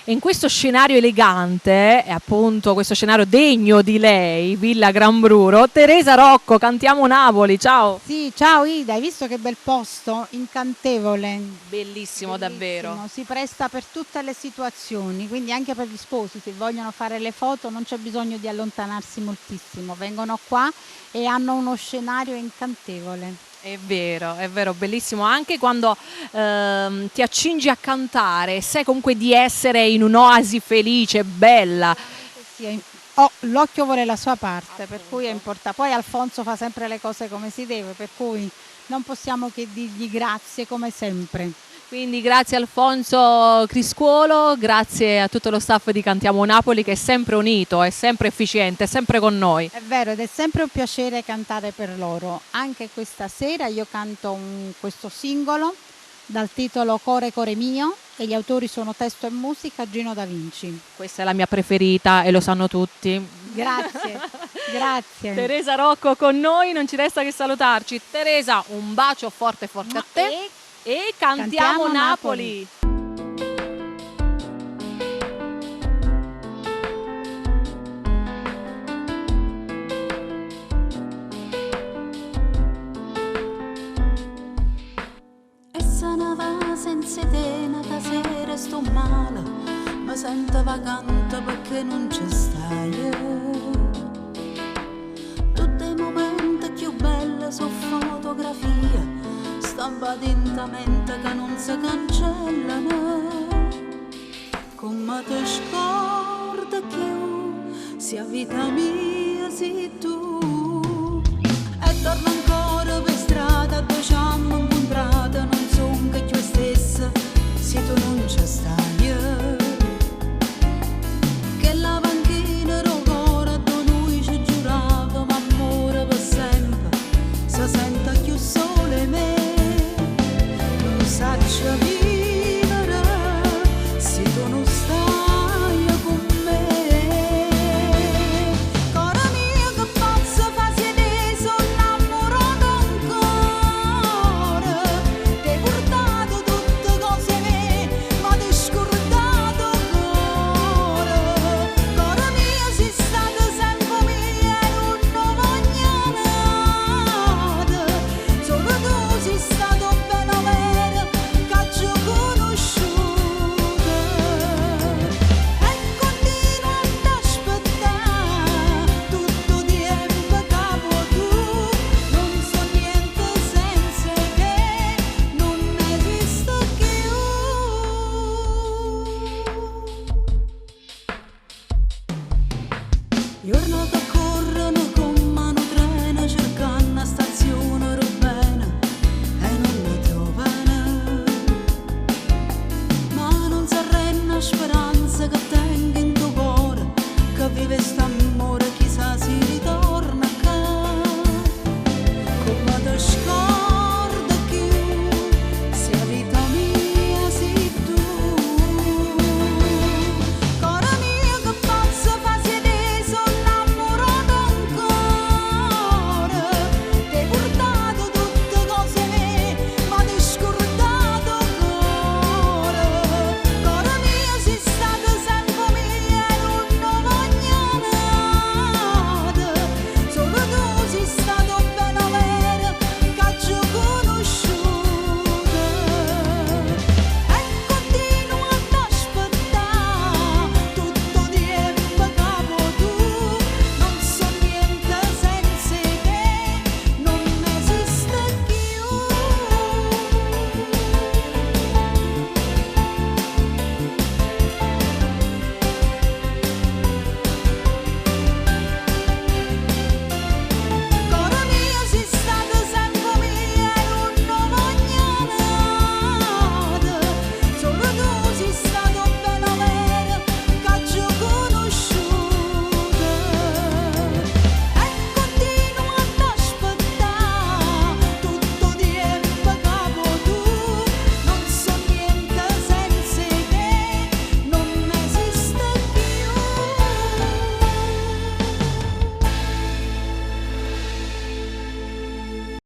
E in questo scenario elegante, e appunto questo scenario degno di lei, Villa Gran Bruro, Teresa Rocco, Cantiamo Napoli, ciao! Sì, ciao Ida, hai visto che bel posto? Incantevole. Bellissimo, davvero. Si presta per tutte le situazioni, quindi anche per gli sposi, se vogliono fare le foto non c'è bisogno di allontanarsi moltissimo, vengono qua e hanno uno scenario incantevole. È vero, bellissimo anche quando ti accingi a cantare, sai comunque di essere in un'oasi felice, bella. Sì, oh, l'occhio vuole la sua parte, per cui è importante. Poi Alfonso fa sempre le cose come si deve, per cui non possiamo che dirgli grazie come sempre. Quindi grazie Alfonso Criscuolo, grazie a tutto lo staff di Cantiamo Napoli che è sempre unito, è sempre efficiente, è sempre con noi. È vero, ed è sempre un piacere cantare per loro. Anche questa sera io canto questo singolo dal titolo Core Core Mio e gli autori sono testo e musica Gino Da Vinci. Questa è la mia preferita e lo sanno tutti. Grazie, grazie. Teresa Rocco con noi, non ci resta che salutarci. Teresa, un bacio forte forte a te e cantiamo Napoli. E se ne va senza te, una sera sto male, mi sento vacante perché non ci stai. Tutti i momenti più belli su fotografia, stampati intamente che non si cancellano. Come ti scordi che sia vita mia, sei tu. E torno ancora per strada, dove ci hanno incontrato, non so che io stessa, se tu non ci stai. Che la panchina rocora, dove noi ci giuravamo amore per sempre, si sente più sole me. Non saccio vivere se tu non stai con me. Cora mia che posso fare se ne sono innamorato ancora. T'hai portato tutte cose mie, ma t'hai scordato ancora. Cora mia sei stata sempre mia e non voglio nada. Solo tu sei stato bello vero che ci ho conosciuto. E continuo ad aspettare tutto tempo capo tu. Non so niente senza te, non esisto più. Giorno che corrono con mano treno, cercando una stazione robena e non la trovano. Ma non si arrenna a sperare